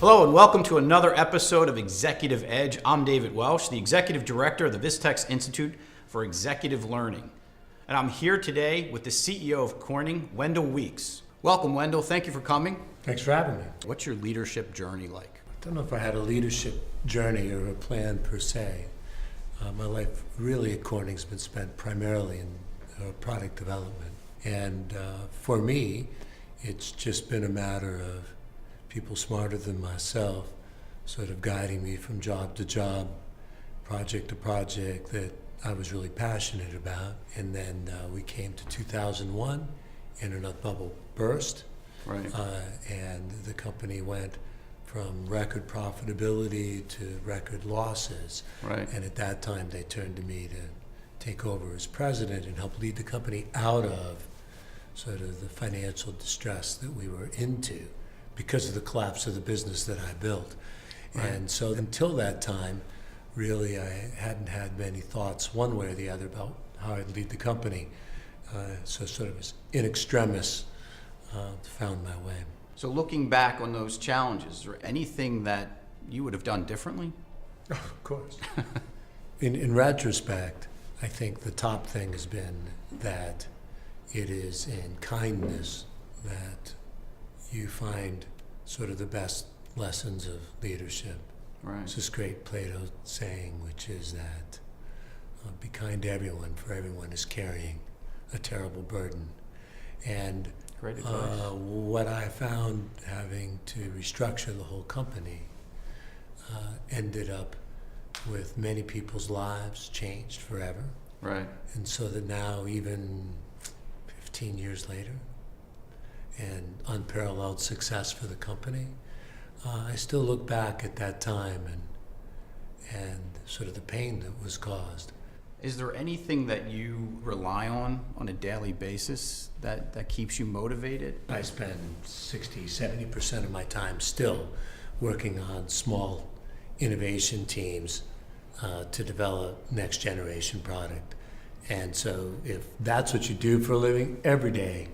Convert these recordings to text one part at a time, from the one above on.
Hello and welcome to another episode of Executive Edge. I'm David Welsh, the Executive Director of the Vistex Institute for Executive Learning. And I'm here today with the CEO of Corning, Wendell Weeks. Welcome, Wendell. Thank you for coming. Thanks for having me. What's your leadership journey like? I don't know if I had a leadership journey or a plan per se. My life really at Corning's been spent primarily in product development. And for me, it's just been a matter of people smarter than myself sort of guiding me from job to job, project to project that I was really passionate about. And then we came to 2001, internet bubble burst, Right. and the company went from record profitability to record losses. Right. And at that time, they turned to me to take over as president and help lead the company out of sort of the financial distress that we were into because of the collapse of the business that I built. Right. And so until that time, really, I hadn't had many thoughts one way or the other about how I'd lead the company. So sort of as in extremis, found my way. So looking back on those challenges, is there anything that you would have done differently? Oh, of course. In retrospect, I think the top thing has been that it is in kindness that you find sort of the best lessons of leadership. Right. It's this great Plato saying, which is that be kind to everyone, for everyone is carrying a terrible burden. And Great advice. what I found having to restructure the whole company ended up with many people's lives changed forever. Right. And so that now, even 15 years later, and unparalleled success for the company, I still look back at that time and sort of the pain that was caused. Is there anything that you rely on a daily basis that keeps you motivated? I spend 60, 70% of my time still working on small innovation teams to develop next generation product. And so if that's what you do for a living, every day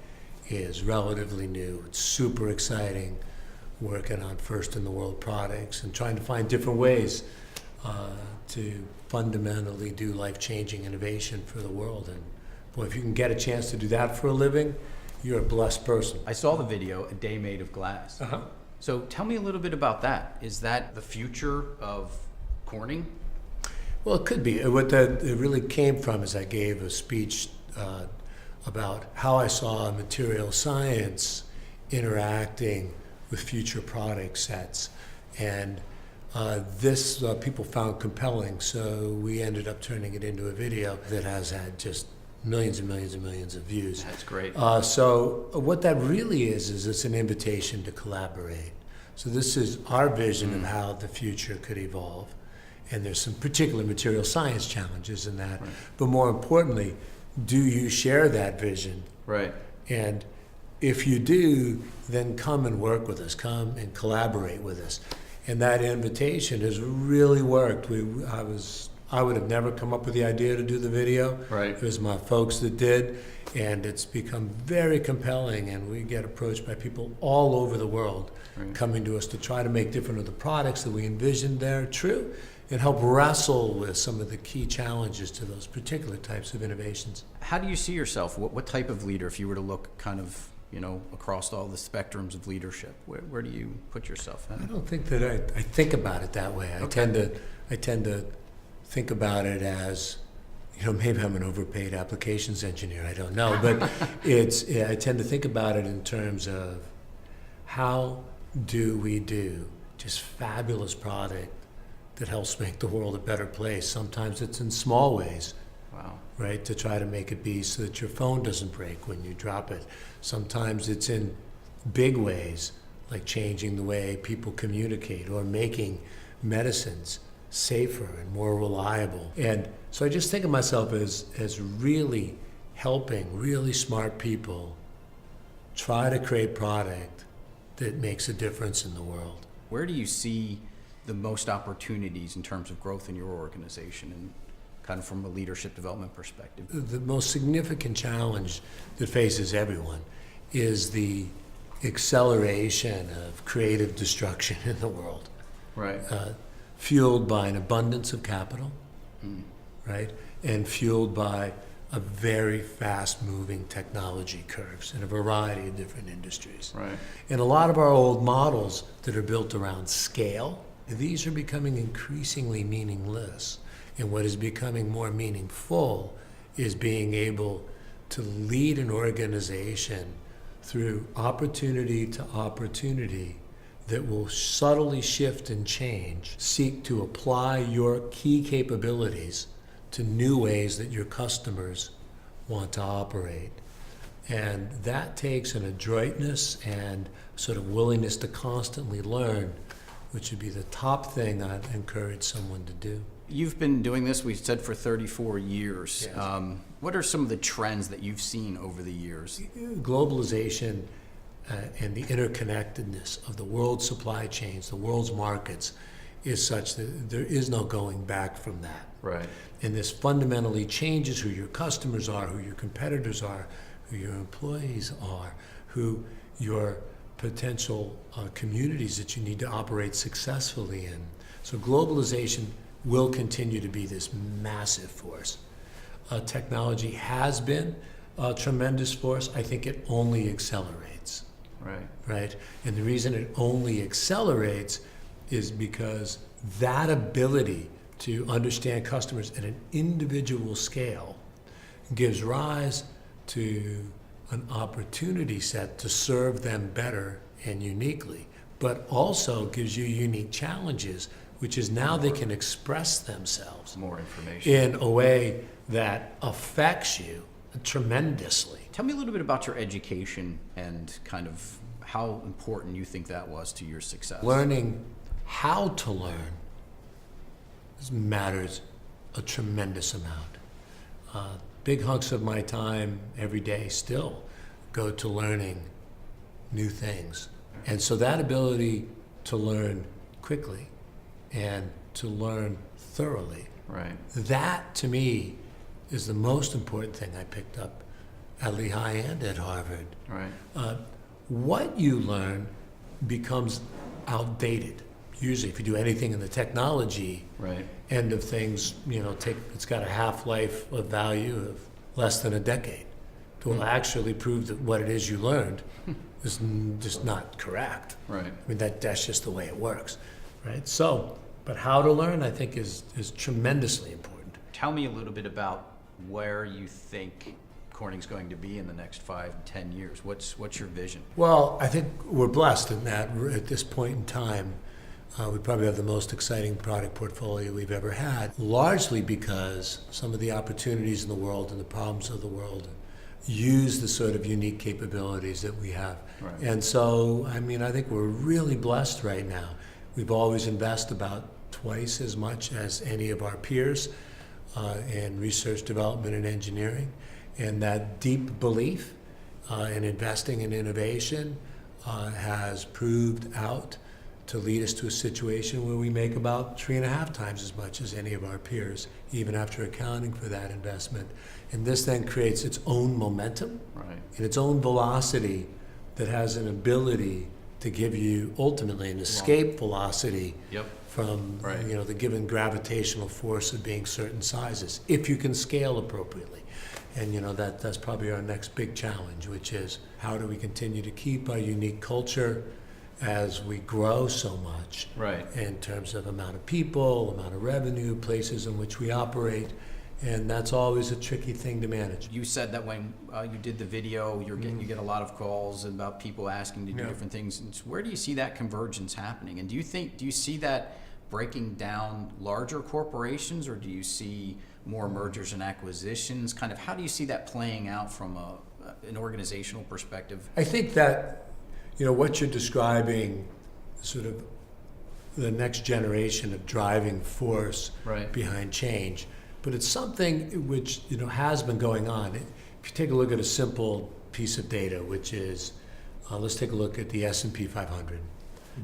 is relatively new. It's super exciting, working on first in the world products and trying to find different ways to fundamentally do life-changing innovation for the world. And boy, if you can get a chance to do that for a living, you're a blessed person. I saw the video, A Day Made of Glass. Uh-huh. So tell me a little bit about that. Is that the future of Corning? Well, it could be. What that it really came from is I gave a speech about how I saw material science interacting with future product sets. And this people found compelling, so we ended up turning it into a video that has had just millions and millions and millions of views. That's great. So what that really is it's an invitation to collaborate. So this is our vision of how the future could evolve. And there's some particular material science challenges in that. Right. But more importantly, do you share that vision? Right. And if you do, then come and work with us, come and collaborate with us. And that invitation has really worked. I would have never come up with the idea to do the video. Right. It was my folks that did, and it's become very compelling, and we get approached by people all over the world Right. coming to us to try to make different of the products that we envisioned there true and help wrestle with some of the key challenges to those particular types of innovations. How do you see yourself? What type of leader, if you were to look kind of, across all the spectrums of leadership, where do you put yourself I in? don't think that I think about it that way. Okay. I tend to think about it as, maybe I'm an overpaid applications engineer, I don't know, but I tend to think about it in terms of how do we do just fabulous product that helps make the world a better place. Sometimes it's in small ways. Wow. Right, to try to make it be so that your phone doesn't break when you drop it. Sometimes it's in big ways, like changing the way people communicate or making medicines safer and more reliable. And so I just think of myself as really helping really smart people try to create product that makes a difference in the world. Where do you see the most opportunities in terms of growth in your organization and kind of from a leadership development perspective? The most significant challenge that faces everyone is the acceleration of creative destruction in the world, Right. fueled by an abundance of capital, right, and fueled by a very fast-moving technology curves in a variety of different industries. Right. And a lot of our old models that are built around scale, these are becoming increasingly meaningless. And what is becoming more meaningful is being able to lead an organization through opportunity to opportunity that will subtly shift and change, seek to apply your key capabilities to new ways that your customers want to operate. And that takes an adroitness and sort of willingness to constantly learn, which would be the top thing I'd encourage someone to do. You've been doing this, we said, for 34 years. Yes. What are some of the trends that you've seen over the years? Globalization and the interconnectedness of the world's supply chains, the world's markets, is such that there is no going back from that. Right. And this fundamentally changes who your customers are, who your competitors are, who your employees are, who your potential communities that you need to operate successfully in. So globalization will continue to be this massive force. Technology has been a tremendous force. I think it only accelerates. Right. Right? And the reason it only accelerates is because that ability to understand customers at an individual scale gives rise to an opportunity set to serve them better and uniquely, but also gives you unique challenges, which is now they can express themselves More information. in a way that affects you tremendously. Tell me a little bit about your education and kind of how important you think that was to your success. Learning how to learn matters a tremendous amount. Big hunks of my time every day still go to learning new things. And so that ability to learn quickly and to learn thoroughly, Right. that to me is the most important thing I picked up at Lehigh and at Harvard. Right. What you learn becomes outdated. Usually, if you do anything in the technology Right. end of things, it's got a half-life of value of less than a decade. It will actually prove that what it is you learned is just not correct. Right. I mean, that's just the way it works, right? So, but how to learn, I think, is tremendously important. Tell me a little bit about where you think Corning's going to be in the next 5 to 10 years. What's your vision? Well, I think we're blessed in that at this point in time, we probably have the most exciting product portfolio we've ever had, largely because some of the opportunities in the world and the problems of the world use the sort of unique capabilities that we have. Right. And so, I think we're really blessed right now. We've always invested about twice as much as any of our peers in research, development, and engineering. And that deep belief in investing in innovation has proved out to lead us to a situation where we make about 3.5 times as much as any of our peers, even after accounting for that investment. And this then creates its own momentum Right. and its own velocity that has an ability to give you ultimately an escape velocity Yep. from Right. the given gravitational force of being certain sizes, if you can scale appropriately. And that's probably our next big challenge, which is how do we continue to keep our unique culture as we grow so much Right. in terms of amount of people, amount of revenue, places in which we operate, and that's always a tricky thing to manage. You said that when you did the video, you get a lot of calls about people asking to do Yeah. different things. And so where do you see that convergence happening? And do you see that breaking down larger corporations, or do you see more mergers and acquisitions? Kind of how do you see that playing out from an organizational perspective? I think that what you're describing, sort of the next generation of driving force Right. behind change, but it's something which has been going on. If you take a look at a simple piece of data, which is, let's take a look at the S&P 500.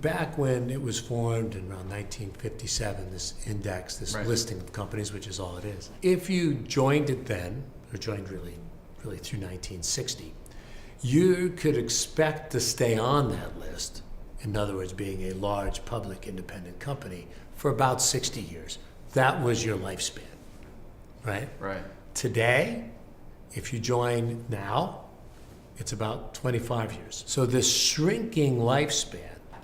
Back when it was formed in around 1957, this index, this Right. listing of companies, which is all it is. If you joined it then, or joined really through 1960, you could expect to stay on that list, in other words, being a large public independent company, for about 60 years. That was your lifespan, right? Right. Today, if you join now, it's about 25 years. So this shrinking lifespan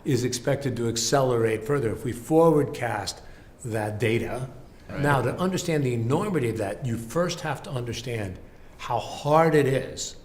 is expected to accelerate further. If we forward cast that data, Right. now to understand the enormity of that, you first have to understand how hard it is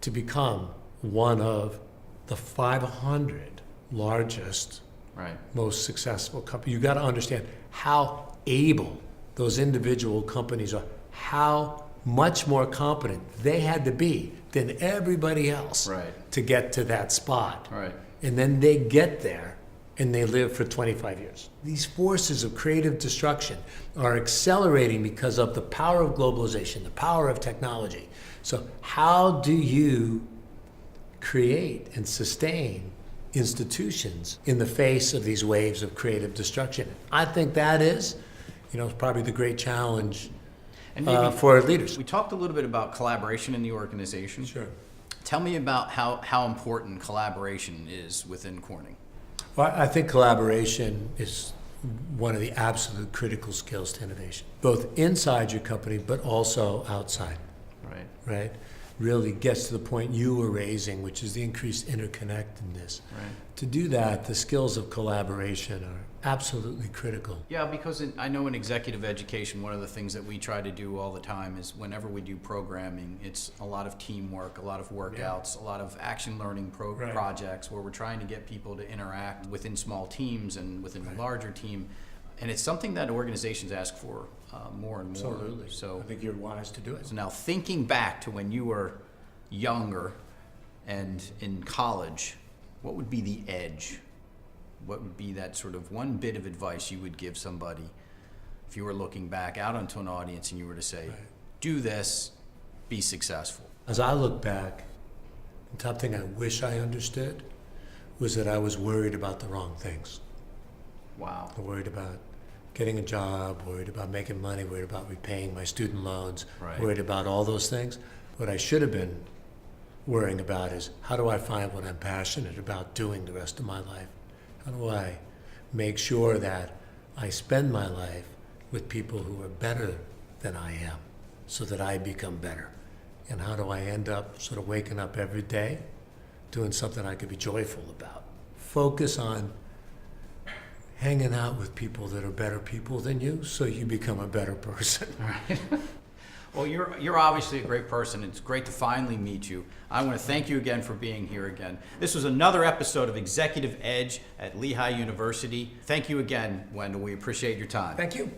to become one of the 500 largest, Right. most successful companies. You got to understand how able those individual companies are, how much more competent they had to be than everybody else Right. to get to that spot. Right. And then they get there and they live for 25 years. These forces of creative destruction are accelerating because of the power of globalization, the power of technology. So how do you create and sustain institutions in the face of these waves of creative destruction? I think that is, probably the great challenge And maybe for leaders. we talked a little bit about collaboration in the organization. Sure. Tell me about how important collaboration is within Corning. Well, I think collaboration is one of the absolute critical skills to innovation, both inside your company but also outside, Right. right? Really gets to the point you were raising, which is the increased interconnectedness. Right. To do that, the skills of collaboration are absolutely critical. Yeah, because I know in executive education, one of the things that we try to do all the time is whenever we do programming, it's a lot of teamwork, a lot of workouts, a lot of action learning Right. projects where we're trying to get people to interact within small teams and within a larger team. And it's something that organizations ask for more and more. Absolutely. So, I think you're wise to do it. so now thinking back to when you were younger and in college, what would be the edge? What would be that sort of one bit of advice you would give somebody if you were looking back out onto an audience and you were to say, Right. do this, be successful? As I look back, the top thing I wish I understood was that I was worried about the wrong things. Wow. I'm worried about getting a job, worried about making money, worried about repaying my student loans, Right. worried about all those things. What I should have been worrying about is how do I find what I'm passionate about doing the rest of my life? How do I make sure that I spend my life with people who are better than I am so that I become better? And how do I end up sort of waking up every day doing something I could be joyful about? Focus on hanging out with people that are better people than you so you become a better person. Right. Well, you're obviously a great person. It's great to finally meet you. I want to thank you again for being here again. This was another episode of Executive Edge at Lehigh University. Thank you again, Wendell. We appreciate your time. Thank you.